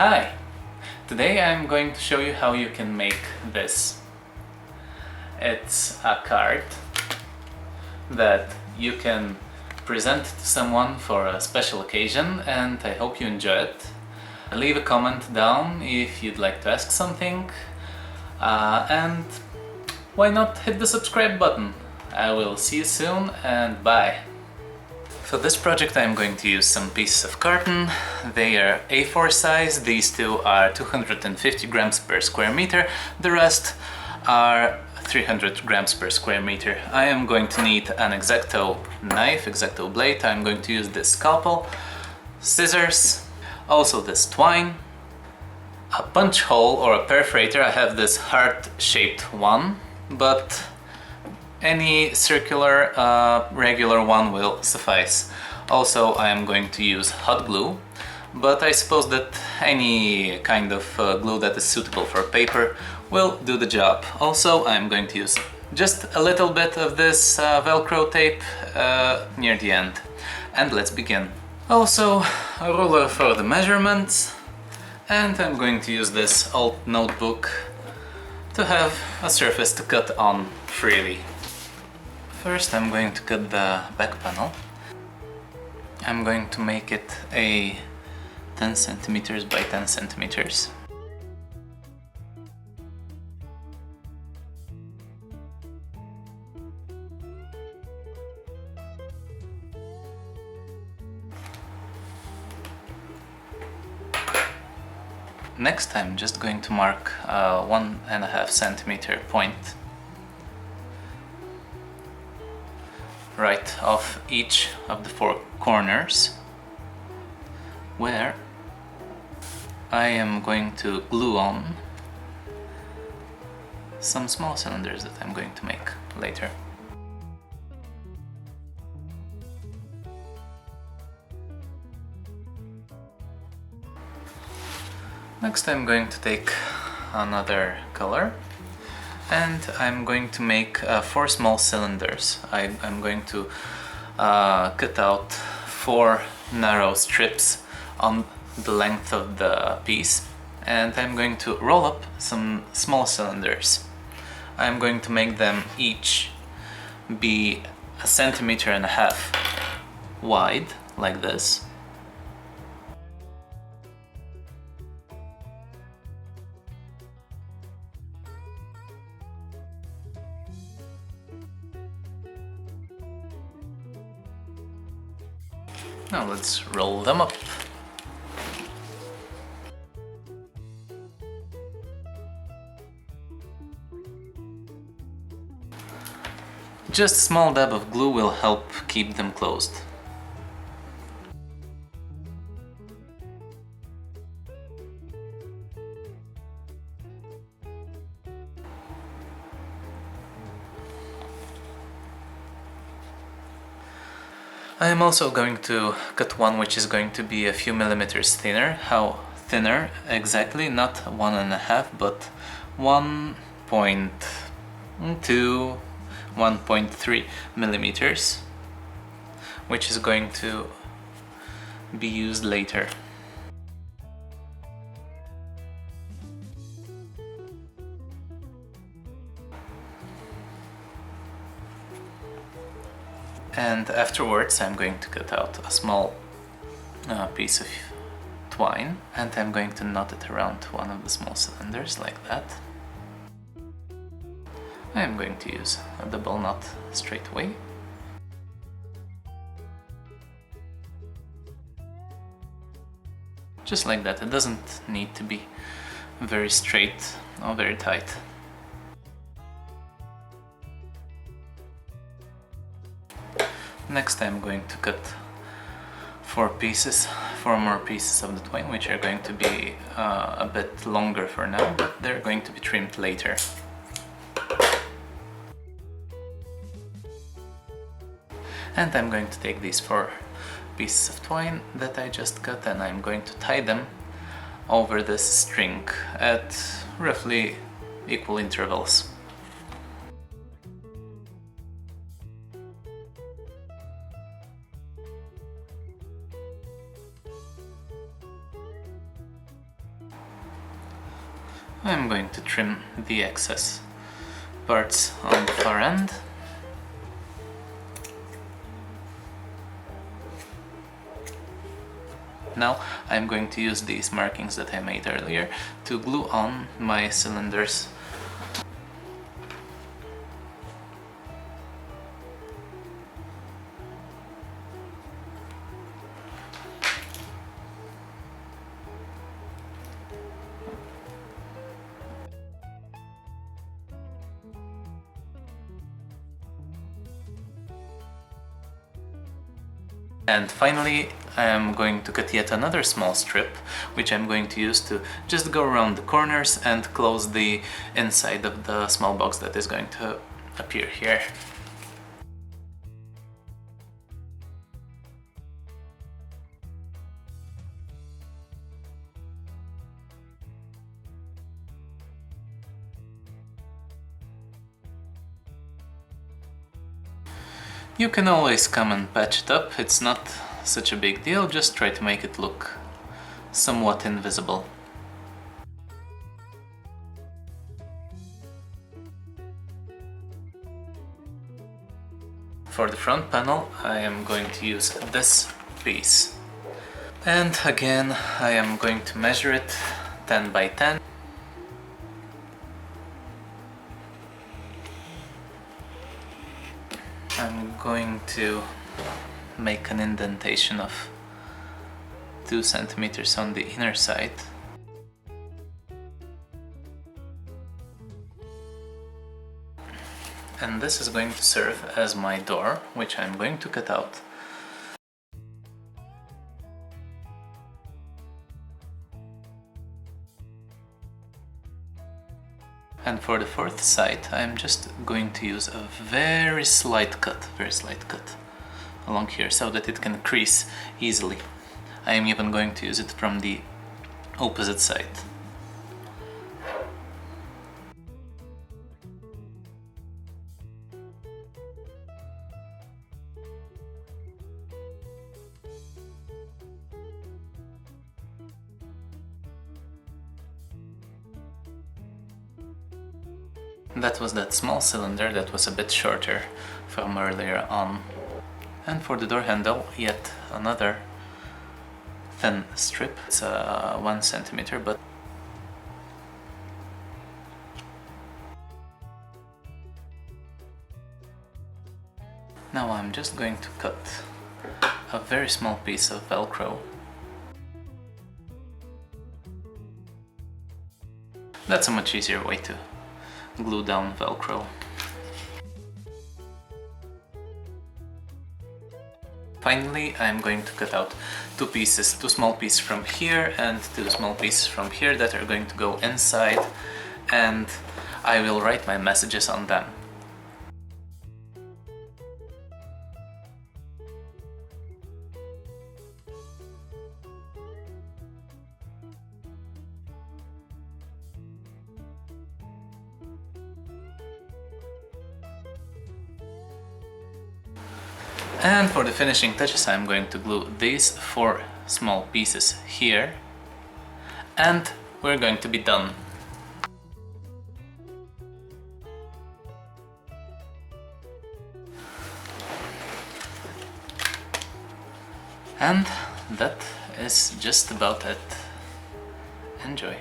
Hi! Today I'm going to show you how you can make this. It's a card that you can present to someone for a special occasion, and I hope you enjoy it. Leave a comment down if you'd like to ask something, and why not hit the subscribe button. I will see you soon, and bye! For this project I'm going to use some pieces of carton. They are A4 size, these two are 250 grams per square meter, the rest are 300 grams per square meter. I am going to need an exacto knife, exacto blade. I'm going to use this scalpel, scissors, also this twine, a punch hole or a perforator. I have this heart-shaped one, but any circular, regular one will suffice. Also, I am going to use hot glue, but I suppose that any kind of glue that is suitable for paper will do the job. Also, I am going to use just a little bit of this velcro tape near the end. And let's begin. Also, a ruler for the measurements, and I'm going to use this old notebook to have a surface to cut on freely. First I'm going to cut the back panel. I'm going to make it a 10 centimeters by 10 centimeters. Next I'm just going to mark a 1.5 centimeter point right off each of the four corners, where I am going to glue on some small cylinders that I'm going to make later. Next I'm going to take another color, and I'm going to make 4 small cylinders. I'm going to cut out 4 narrow strips on the length of the piece, and I'm going to roll up some small cylinders. I'm going to make them each be 1.5 centimeters wide, like this. Now let's roll them up. Just a small dab of glue will help keep them closed. I am also going to cut one which is going to be a few millimeters thinner. How thinner exactly? Not 1.5, but 1.2, 1.3 millimeters, which is going to be used later. And afterwards I'm going to cut out a small piece of twine, and I'm going to knot it around one of the small cylinders like that. I am going to use a double knot straight away. Just like that. It doesn't need to be very straight or very tight. Next I'm going to cut 4 more pieces of the twine, which are going to be a bit longer for now, but they're going to be trimmed later. And I'm going to take these 4 pieces of twine that I just cut, and I'm going to tie them over this string at roughly equal intervals. I'm going to trim the excess parts on the far end. Now I'm going to use these markings that I made earlier to glue on my cylinders. And finally, I am going to cut yet another small strip, which I'm going to use to just go around the corners and close the inside of the small box that is going to appear here. You can always come and patch it up, it's not such a big deal, just try to make it look somewhat invisible. For the front panel, I am going to use this piece. And again, I am going to measure it 10 by 10. I'm going to make an indentation of 2 centimeters on the inner side. And this is going to serve as my door, which I'm going to cut out. And for the fourth side, I'm just going to use a very slight cut along here so that it can crease easily. I am even going to use it from the opposite side. That was that small cylinder that was a bit shorter from earlier on. And for the door handle, yet another thin strip. It's 1 centimeter, but now I'm just going to cut a very small piece of velcro. That's a much easier way to glue down velcro. Finally, I'm going to cut out 2 pieces, 2 small pieces from here and 2 small pieces from here that are going to go inside, and I will write my messages on them. And for the finishing touches, I'm going to glue these 4 small pieces here, and we're going to be done. And that is just about it. Enjoy.